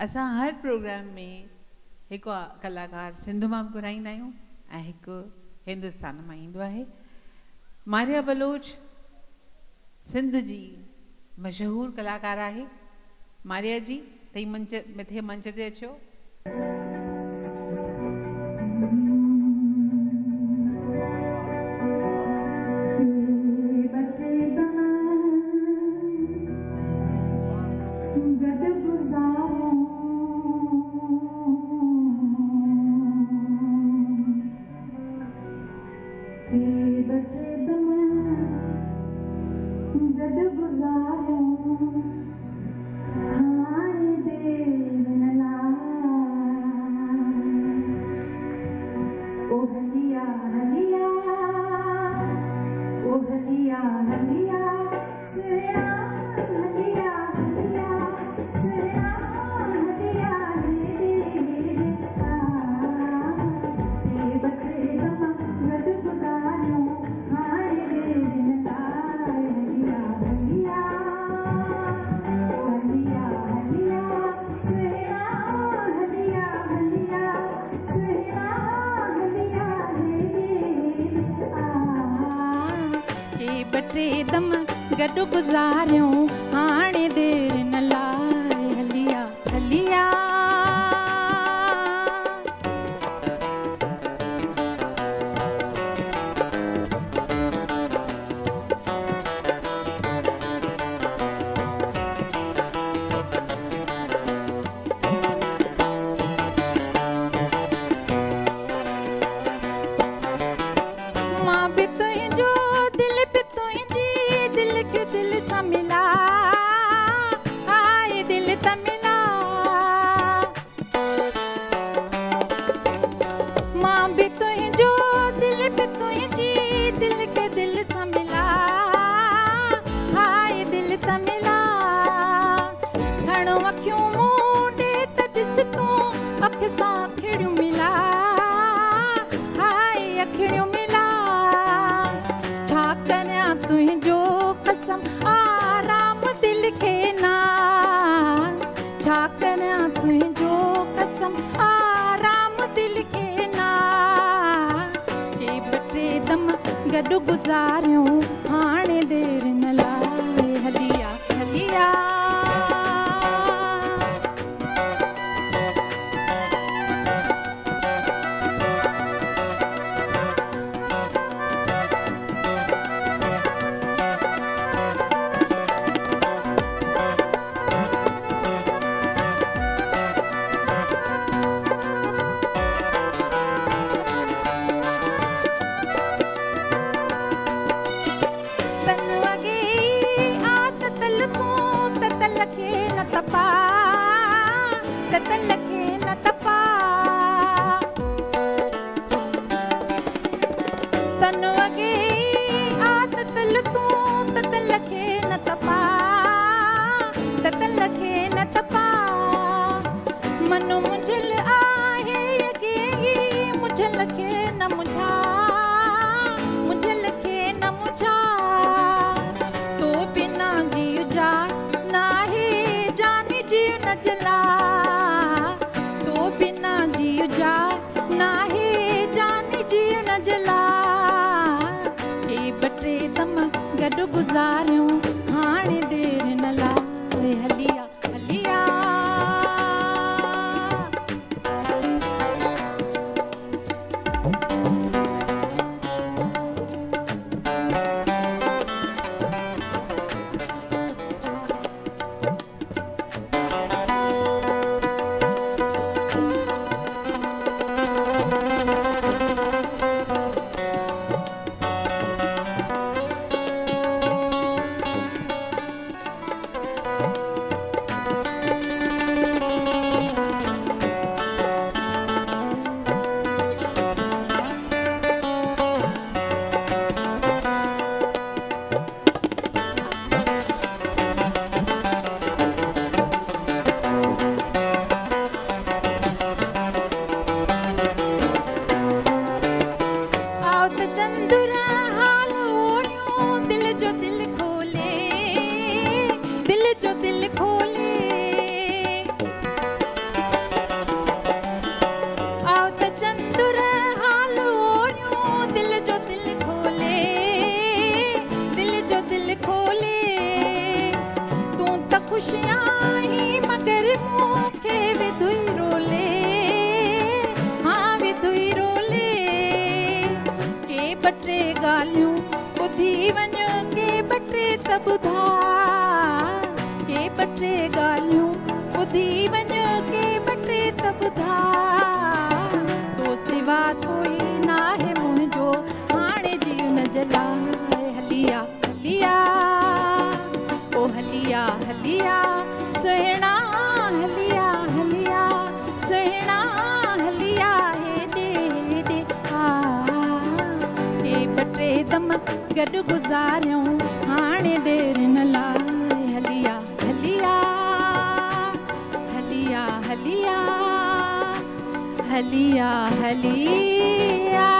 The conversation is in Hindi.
असां हर प्रोग्राम में हिकु कलाकार सिंध मां घुराईंदा आहियूं ऐं हिकु हिंदुस्तान मां ईंदो आहे। मारिया बलोच सिंध जी मशहूर कलाकार आहे। मारिया जी तई मंच ते अचो। गॾु गुज़ारियूं हाणे देरि न लाइ हलिया हलिया। मां बि तुंहिंजो दिलि बि तुंहिंजी दिल के दिल सा मिला, आए दिल त मिला। मां भी तुझो दिल भी तुझी दिल के दिल सा मिला, आए दिल त मिला। खणो अखियूं मूंडे त ॾिस तूं अख सां अखिड़ियूं मिला, हाय अखिड़ियूं मिला। छा करियां तुंहिंजो कसम आराम दिल के ना, छा करियां तुंहिंजो कसम आराम दिल के ना। के ॿ टे दम गॾु गुज़ारियूं हाणे देरि न लाइ हलिया हलिया। मनु मुंझल आहे अॻे ई मुझल खे न मुझा, मुझल खे न मुझा। तो बिना जीव जा नाहे जान जीव न जला, तो बिना जीव जा नाहे जान जीव न जला। के ॿ टे दम गॾु गुज़ारियूं हाणे देरि न लाइ हलिया हलिया। ॻाल्हियूं ॿुधी वञ के ॿ टे त ॿुधा के ॿ टे ॻाल्हियूं ॿुधी वञ के ॿ टे त ॿुधा तो सिवा कोई नाहे मुंहिंजो हाणे जीवन जलाए हलिया हलिया ओ हलिया हलिया सुहिणा हलिया हलिया सुहिणा हलिया हेॾे हेॾे हा हे ॿ टे दम गॾु गुज़ारियूं हाणे देरि न लाइ हलिया हलिया हलिया हलिया हलिया हलिया